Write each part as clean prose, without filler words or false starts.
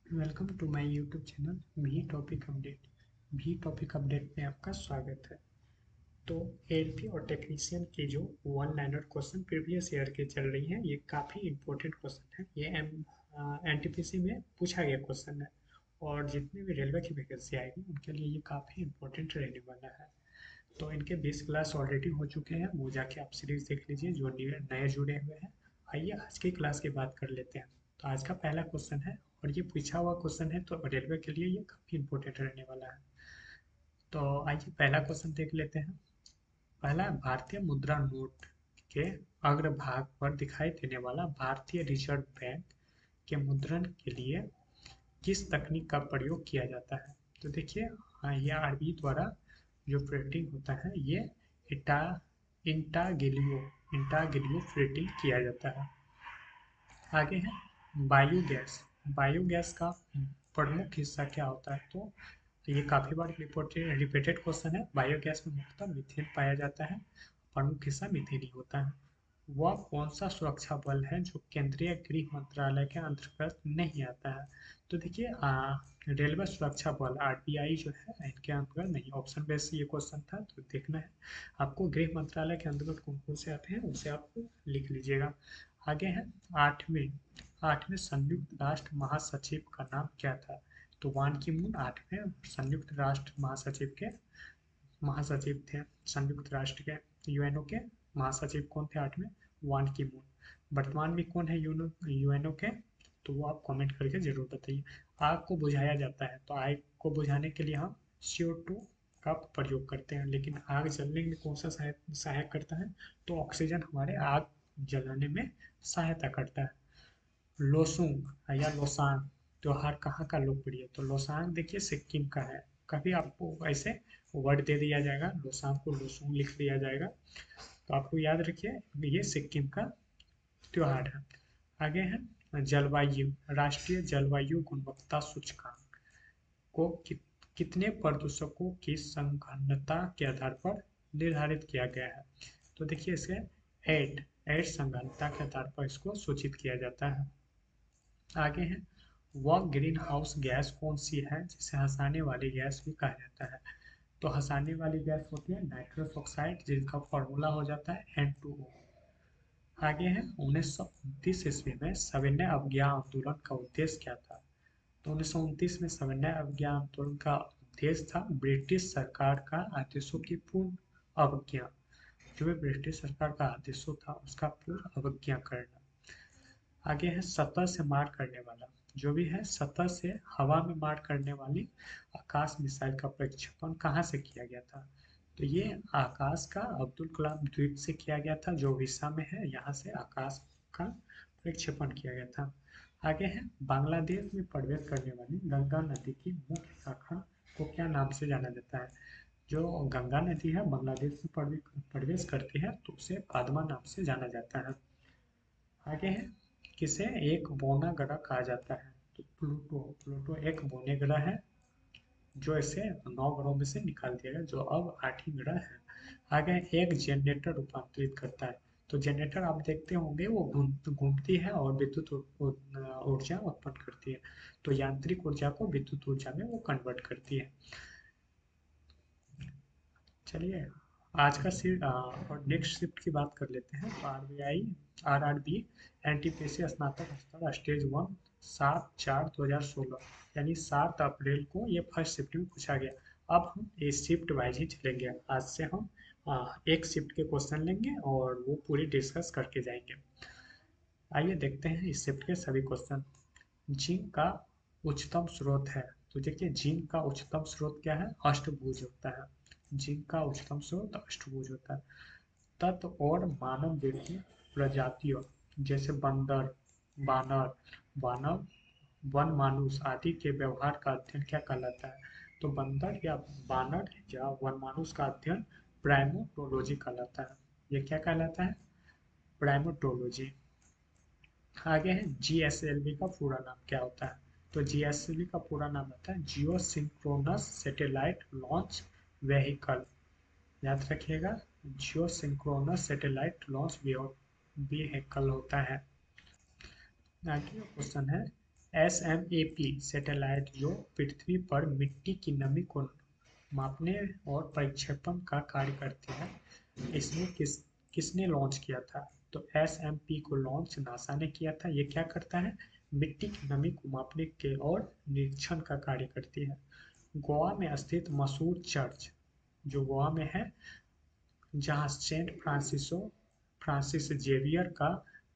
Welcome to my YouTube channel भी topic update में आपका स्वागत है। तो एलपी और टेक्नीशियन के जो one liner question previous year के चल रही हैं, ये काफ़ी इंपॉर्टेंट क्वेश्चन है। ये एनटीपीसी में पूछा गया क्वेश्चन है और जितने भी रेलवे की वैकेंसी आएगी उनके लिए ये काफ़ी इंपॉर्टेंट रहने वाला है। तो इनके 20 क्लास ऑलरेडी हो चुके हैं, वो जाके आप सीरीज देख लीजिए जो नए जुड़े हुए हैं। आइए आज की क्लास की बात कर लेते हैं। तो आज का पहला क्वेश्चन है और ये पूछा हुआ क्वेश्चन है, तो रेलवे के लिए ये काफ़ी इंपॉर्टेंट रहने वाला है। तो आइए पहला क्वेश्चन देख लेते हैं। पहला है, भारतीय मुद्रा नोट के अग्रभाग पर दिखाई देने वाला भारतीय रिजर्व बैंक के मुद्रण के लिए किस तकनीक का प्रयोग किया जाता है। तो देखिए, हाँ, ये आरबी द्वारा जो प्रिंटिंग होता है ये इटा इंटागिलियो इंटागिलियो प्रिंटिंग किया जाता है। आगे है बायोगैस। बायोगैस का प्रमुख हिस्सा क्या होता है। तो ये काफ़ी बार रिपीटेड क्वेश्चन है। बायोगैस में मुख्यतः मीथेन पाया जाता है, प्रमुख हिस्सा मीथेन ही होता है। वह कौन सा सुरक्षा बल है जो केंद्रीय गृह मंत्रालय के अंतर्गत नहीं आता है। तो देखिए, रेलवे सुरक्षा बल आरपीआई जो है इनके अंतर्गत नहीं। ऑप्शन बेस ये क्वेश्चन था, तो देखना है आपको गृह मंत्रालय के अंतर्गत कौन कौन से आते हैं, उसे आप लिख लीजिएगा। आगे है आठवें आठवें संयुक्त राष्ट्र महासचिव का नाम क्या था। तो वान की मून आठवें संयुक्त राष्ट्र महासचिव के महासचिव थे। संयुक्त राष्ट्र के यूएनओ के महासचिव कौन थे आठवें? वान की मून। वर्तमान में कौन है यूएनओ के? तो वो आप कमेंट करके जरूर बताइए। आग को बुझाया जाता है, तो आग को बुझाने के लिए हम CO2 का प्रयोग करते हैं, लेकिन आग जलने में कौन सा सहायक करता है। तो ऑक्सीजन हमारे आग जलाने में सहायता करता है। लोसूंग या लोसांग त्योहार कहाँ का लोकप्रिय है। तो लोसांग देखिए सिक्किम का है। कभी आपको ऐसे वर्ड दे दिया जाएगा, लोसांग को लोसूंग लिख दिया जाएगा, तो आपको याद रखिए ये सिक्किम का त्योहार है। आगे है जलवायु। राष्ट्रीय जलवायु गुणवत्ता सूचकांक को कितने प्रदूषकों की संघनता के आधार पर निर्धारित किया गया है। तो देखिए इसे एट एट संघनता के आधार पर इसको सूचित किया जाता है। आगे है वह ग्रीन हाउस गैस कौन सी है जिसे हंसाने वाली गैस भी कहा जाता है। तो हंसाने वाली गैस होती है नाइट्रस ऑक्साइड, जिसका फॉर्मूला हो जाता है N2O। आगे है 1929 ईस्वी में सविनय अवज्ञा आंदोलन का उद्देश्य क्या था। तो 1929 में सविनय अवज्ञा आंदोलन का उद्देश्य था ब्रिटिश सरकार का आदेशों की पूर्ण अवज्ञा। जो भी ब्रिटिश सरकार का आदेशों था उसका पूर्ण अवज्ञा करना। आगे है सतह से मार करने वाला। जो भी है सतह से हवा में मार करने वाली आकाश मिसाइल का प्रक्षेपण कहाँ से किया गया था। तो ये आकाश का अब्दुल कलाम द्वीप से किया गया था, जो उड़ीसा में है। यहाँ से आकाश का प्रक्षेपण किया गया था। आगे है बांग्लादेश में प्रवेश करने वाली गंगा नदी की मुख्य शाखा को क्या नाम से जाना जाता है। जो गंगा नदी है बांग्लादेश में प्रवेश करती है, तो उसे पद्मा नाम से जाना जाता है। आगे है किसे एक बौना ग्रह कहा जाता है। तो प्लूटो प्लूटो एक बौने ग्रह है, जो इसे 9 ग्रहों में से निकाल दिया गया, जो अब 8 ही ग्रह है। आगे एक जनरेटर रूपांतरित करता है। तो जनरेटर आप देखते होंगे वो घूमती है और विद्युत ऊर्जा उत्पन्न करती है। तो यांत्रिक ऊर्जा को विद्युत ऊर्जा में वो कन्वर्ट करती है। चलिए आज का और नेक्स्ट शिफ्ट की बात कर लेते हैं। तो RRB एनटीपीसी स्नातक स्तर स्टेज 1 7/4/2016 यानी 7 अप्रैल को ये फर्स्ट शिफ्ट में पूछा गया। अब हम इस शिफ्ट वाइज ही चलेंगे। आज से हम एक शिफ्ट के क्वेश्चन लेंगे और वो पूरी डिस्कस करके जाएंगे। आइए देखते हैं इस शिफ्ट के सभी क्वेश्चन। जिंक का उच्चतम स्रोत है। तो देखिए जिंक का उच्चतम स्रोत क्या है, अष्टभुज होता है। जिंक का उच्चतम स्रोत अष्टभुज होता है। तत्व और मानव जैसी प्रजातियों जैसे बंदर, बानर, वानर, वन मानुष आदि के व्यवहार का अध्ययन क्या कहलाता है। तो बंदर या बानर या वन मानुष का अध्ययन प्राइमोटोलॉजी कहलाता है। ये क्या कहलाता है, प्राइमोटोलॉजी। आगे है GSLV का पूरा नाम क्या होता है। तो GSLV का पूरा नाम होता है जियो सिंक्रोनस सैटेलाइट लॉन्च व्हीकल। याद रखिएगा, जियो सिंक्रोनस सैटेलाइट लॉन्च व्हीकल होता है। आगे क्वेश्चन है SMAP सैटेलाइट जो पृथ्वी पर मिट्टी की नमी को मापने और प्रक्षेपण का कार्य करते हैं, इसमें किसने लॉन्च किया था? तो SMP को लॉन्च नासा ने किया था। ये क्या करता है? मिट्टी की नमी को मापने के और निरीक्षण का कार्य करती है। गोवा में स्थित मशहूर चर्च जो गोवा में है, जहाँ सेंट फ्रांसिस जेवियर का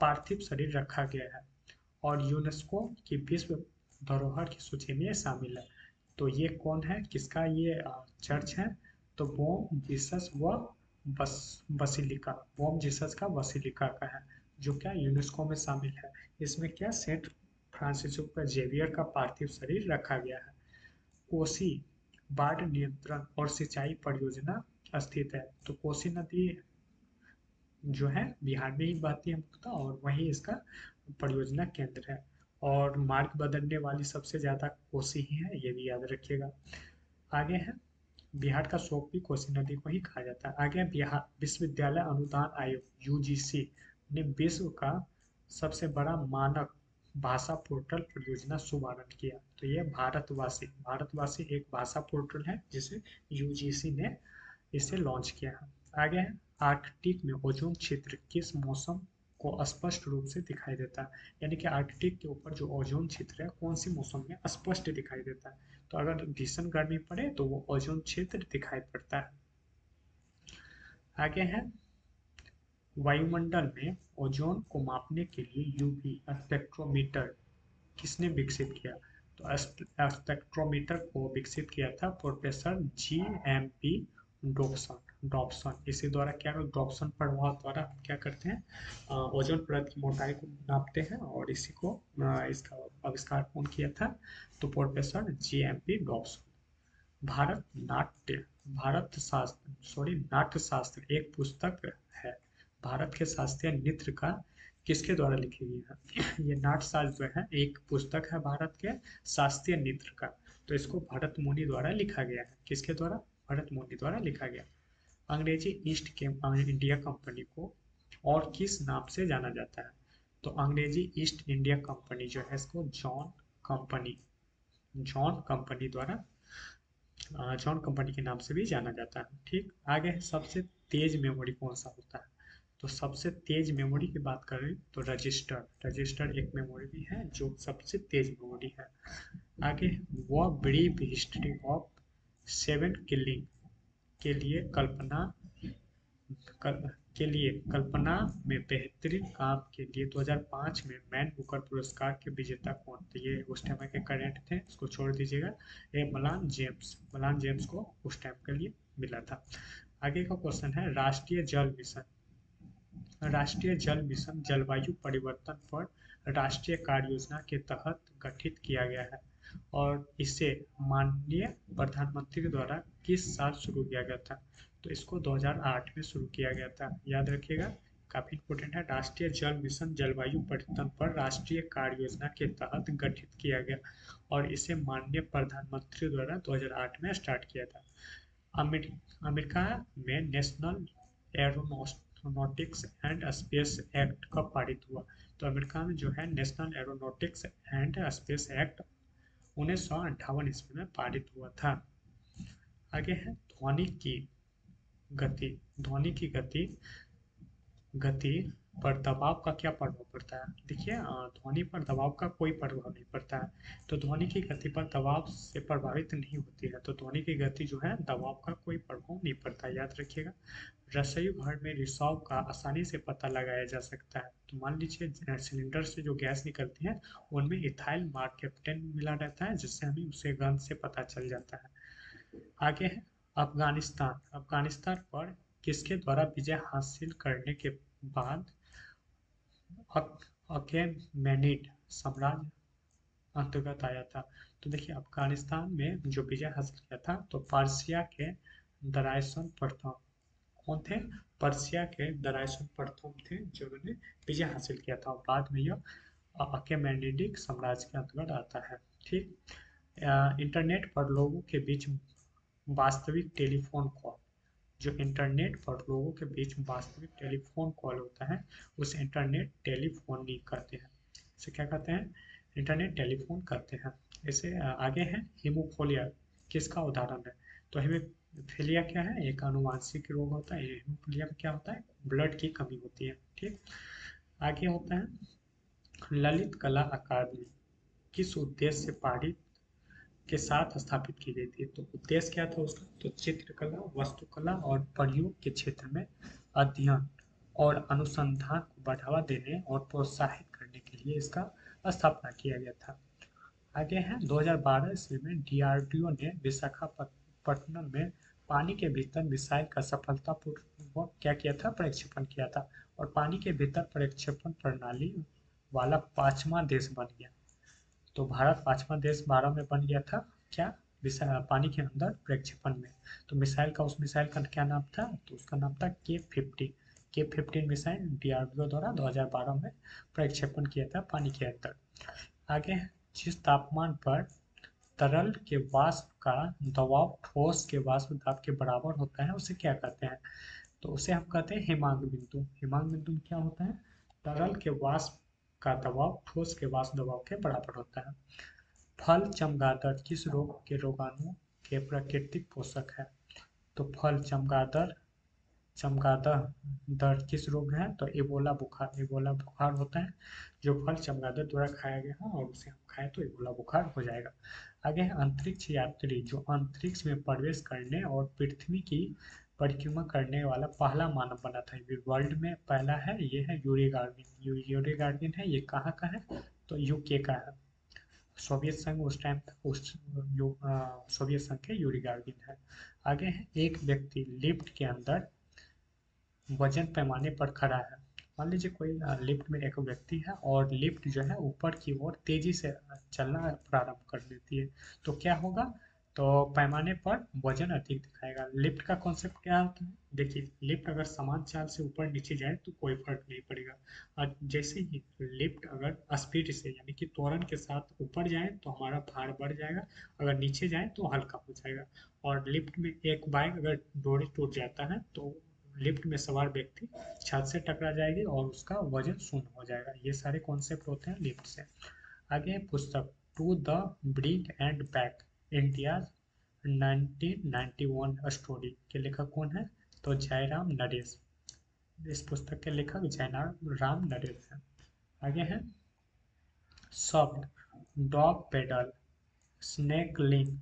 पार्थिव शरीर रखा गया है और यूनेस्को की विश्व धरोहर की सूची में शामिल है। तो ये कौन है, किसका ये चर्च है? तो बोम जीसस व बसिलिका, बोम जीसस का बसिलिका का है, जो क्या यूनेस्को में शामिल है। इसमें क्या सेंट फ्रांसिस का जेवियर का पार्थिव शरीर रखा गया है। कोसी बाढ़ नियंत्रण और सिंचाई परियोजना स्थित है। तो कोसी नदी जो है बिहार में ही बहती है मुख्यतः, और वहीं इसका परियोजना केंद्र है। और मार्ग बदलने वाली सबसे ज़्यादा कोसी ही है, ये भी याद रखिएगा। आगे है, बिहार का शोक भी कोसी नदी को ही कहा जाता है। आगे है, बिहार विश्वविद्यालय अनुदान आयोग यूजीसी ने विश्व का सबसे बड़ा मानक भाषा पोर्टल परियोजना शुभारंभ किया। तो ये भारतवासी एक भाषा पोर्टल है जिसे यूजीसी ने इसे लॉन्च किया है। आगे है, आर्कटिक में ओजोन क्षेत्र किस मौसम को स्पष्ट रूप से दिखाई देता है? यानी कि आर्कटिक के ऊपर जो ओजोन क्षेत्र है कौन सी मौसम में स्पष्ट दिखाई देता है? तो अगर भीषण गर्मी पड़े तो वो ओजोन क्षेत्र दिखाई पड़ता है। आगे है, वायुमंडल में ओजोन को मापने के लिए यूवी स्पेक्ट्रोमीटर किसने विकसित किया? तो स्पेक्ट्रोमीटर को विकसित किया था प्रोफेसर GMP डॉप्सन। इसी द्वारा क्या, डॉप्सन प्रभाव द्वारा हम क्या करते हैं, ओजोन परत की मोटाई को नापते हैं, और इसी को इसका आविष्कार कौन किया था? तो प्रोफेसर GMP डॉप्सन। भारत नाट्य नाट्य शास्त्र एक पुस्तक है। भारत के शास्त्रीय नृत्य का किसके द्वारा लिखी गई है? ये नाट्य शास्त्र जो है एक पुस्तक है भारत के शास्त्रीय नृत्य का। तो इसको भरत मुनि द्वारा लिखा गया है। किसके द्वारा? भरत मुनि द्वारा लिखा गया। अंग्रेजी ईस्ट इंडिया कंपनी को और किस नाम से जाना जाता है? तो अंग्रेजी ईस्ट इंडिया कंपनी जो है इसको जॉन कंपनी द्वारा जॉन कंपनी के नाम से भी जाना जाता है। ठीक, आगे है, सबसे तेज मेमोरी कौन सा होता है? तो सबसे तेज मेमोरी की बात करें तो रजिस्टर एक मेमोरी भी है जो सबसे तेज मेमोरी है। आगे, वह ब्रीफ हिस्ट्री ऑफ 7 किलिंग के लिए कल्पना कल्पना में बेहतरीन काम के लिए 2005 में मैन बुकर पुरस्कार के विजेता कौन थे? ये उस टाइम के करेंट थे, इसको छोड़ दीजिएगा। ये मलान जेम्स को उस टाइम के लिए मिला था। आगे का क्वेश्चन है, राष्ट्रीय जल मिशन जलवायु परिवर्तन पर राष्ट्रीय कार्य योजना के तहत गठित किया गया है और इसे माननीय प्रधानमंत्री द्वारा किस साल शुरू किया गया था? तो इसको 2008 में शुरू किया गया था, याद रखिएगा, काफी इंपॉर्टेंट है। राष्ट्रीय जल मिशन जलवायु परिवर्तन पर राष्ट्रीय कार्य योजना के तहत गठित किया गया और इसे माननीय प्रधानमंत्री द्वारा 2008 में स्टार्ट किया था। अमेरिका में national aeronautics and space act कब पारित हुआ? तो अमेरिका में जो है national aeronautics and space act 1958 ईस्वी में पारित हुआ था। आगे है, ध्वनि की गति पर दबाव का क्या प्रभाव पड़ता है? देखिए, ध्वनि पर दबाव का कोई प्रभाव नहीं पड़ता है। तो ध्वनि की गति पर दबाव से प्रभावित नहीं होती है। तो ध्वनि की गति जो है दबाव का कोई प्रभाव नहीं पड़ता, याद रखिएगा। रसोई घर में रिसाव का आसानी से पता लगाया जा सकता है। तो मान लीजिए सिलेंडर से जो गैस निकलती है उनमें इथाइल मार्केप्टेन मिला रहता है, जिससे हमें उसे गंध से पता चल जाता है। आगे है, अफगानिस्तान पर किसके द्वारा विजय हासिल करने के बाद अकेमेनिड साम्राज्य अंतर्गत आया था? तो देखिए, अफगानिस्तान में जो विजय हासिल किया था तो पर्सिया के दरायसन प्रथम कौन थे? पर्सिया के दरायसन प्रथम थे जिन्होंने विजय हासिल किया था, और बाद में यह अकेमेनिडिक साम्राज्य के अंतर्गत आता है। ठीक, इंटरनेट पर लोगों के बीच वास्तविक टेलीफोन कॉल, जो इंटरनेट पर लोगों के बीच वास्तविक टेलीफोन कॉल होता है उसे इंटरनेट टेलीफोनी कहते हैं। इसे क्या कहते हैं? इंटरनेट टेलीफोन करते हैं। इसे आगे है हीमोफीलिया, किसका उदाहरण है? तो हीमोफीलिया क्या है? एक आनुवांशिक रोग होता है। हीमोफीलिया में क्या होता है? ब्लड की कमी होती है। ठीक। आगे होता है ललित कला अकादमी, किस उद्देश्य से पारित के साथ स्थापित की गई थी? तो उद्देश्य क्या था उसका? तो चित्रकला, वास्तुकला और प्रयोग के क्षेत्र में अध्ययन और अनुसंधान को बढ़ावा देने और प्रोत्साहित करने के लिए इसका स्थापना किया गया था। आगे है 2012 ईस्वी में डीआरडीओ ने विशाखापट्टनम में पानी के भीतर मिसाइल का सफलतापूर्वक क्या किया था? प्रक्षेपण किया था। और पानी के भीतर प्रक्षेपण प्रणाली वाला पांचवा देश बन गया। तो भारत पांचवा देश 12 में बन गया था। क्या? पानी के अंदर प्रक्षेपण में। तो मिसाइल का, उस मिसाइल का क्या नाम था? तो उसका नाम था के-15 मिसाइल डीआरडीओ द्वारा 2012 में प्रक्षेपण किया था पानी के अंदर। आगे है, जिस तापमान पर तरल के वाष्प का दबाव ठोस के वाष्प दाब के बराबर होता है उसे क्या कहते हैं? तो उसे हम कहते हैं हिमांक बिंदु। हिमांक बिंदु में क्या होता है? तरल के वाष्प का दबाव ठोस के वाष्प दबाव के बराबर होता है। फल चमगादड़ किस रोग के रोगाणु के प्राकृतिक पोषक है? तो फल चमगादड़ चमगादड़ किस रोग है? तो इबोला बुखार होता है जो फल चमगादड़ द्वारा खाया गया है और उसे हम खाएं तो इबोला बुखार हो जाएगा। आगे है अंतरिक्ष यात्री, जो अंतरिक्ष में प्रवेश करने और पृथ्वी की परिक्रमा करने वाला पहला मानव बना था। ये वर्ल्ड में पहला है, ये है यूरी गार्गिन। यूरी गार्गिन है, ये कहाँ का है? तो यूके का है। सोवियत संघ उस टाइम तक सोवियत संघ के यूरी गार्गिन है। आगे है एक व्यक्ति लिफ्ट के अंदर वजन पैमाने पर खड़ा है। मान लीजिए कोई लिफ्ट में एक व्यक्ति है और लिफ्ट जो है ऊपर की ओर तेजी से चलना प्रारंभ कर देती है, तो क्या होगा? तो पैमाने पर वजन अधिक दिखाएगा। लिफ्ट का कॉन्सेप्ट क्या होता है? देखिए, लिफ्ट अगर समान चाल से ऊपर नीचे जाए तो कोई फर्क नहीं पड़ेगा, और जैसे ही लिफ्ट अगर स्पीड से यानी कि त्वरण के साथ ऊपर जाए तो हमारा भार बढ़ जाएगा, अगर नीचे जाए तो हल्का हो जाएगा। और लिफ्ट में एक बाइक अगर डोरी टूट जाता है तो लिफ्ट में सवार व्यक्ति छत से टकरा जाएगी और उसका वजन शून्य हो जाएगा। ये सारे कॉन्सेप्ट होते हैं लिफ्ट से। आगे है पुस्तक to the brink and back, India 1991 story के लेखक कौन है? तो जयराम नरेश। इस पुस्तक के लेखक जयराम नरेश हैं। आगे है शब्द डॉग पेडल, स्नेकलिंग,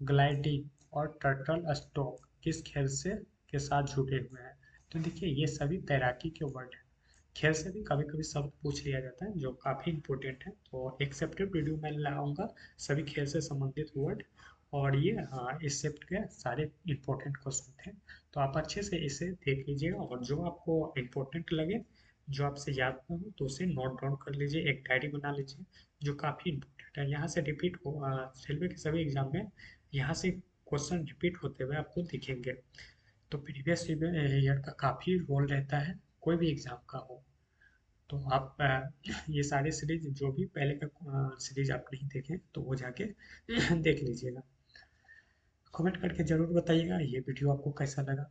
ग्लाइडिंग और टर्टल स्टोक किस खेल से के साथ जुड़े हुए हैं? तो देखिए, ये सभी तैराकी के वर्ड हैं। खेल से भी कभी कभी शब्द पूछ लिया जाता है जो काफ़ी इंपॉर्टेंट है, तो एक सेपरेट वीडियो में लाऊंगा सभी खेल से संबंधित वर्ड। और ये इस शिफ्ट के सारे इंपॉर्टेंट क्वेश्चन थे, तो आप अच्छे से इसे देख लीजिएगा और जो आपको इंपॉर्टेंट लगे, जो आपसे याद ना हो, तो उसे नोट डाउन कर लीजिए, एक डायरी बना लीजिए जो काफ़ी इंपॉर्टेंट है। यहाँ से रिपीट हो रेलवे के सभी एग्जाम में यहाँ से क्वेश्चन रिपीट होते हुए आपको दिखेंगे। तो प्रीवियस ईयर का काफ़ी रोल रहता है, कोई भी एग्जाम का हो। तो आप ये सारे सीरीज जो भी पहले का सीरीज आप नहीं देखें तो वो जाके देख लीजिएगा। कमेंट करके ज़रूर बताइएगा ये वीडियो आपको कैसा लगा।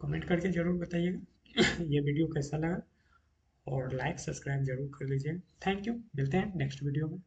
कमेंट करके ज़रूर बताइएगा ये वीडियो कैसा लगा, और लाइक सब्सक्राइब जरूर कर लीजिए। थैंक यू, मिलते हैं नेक्स्ट वीडियो में।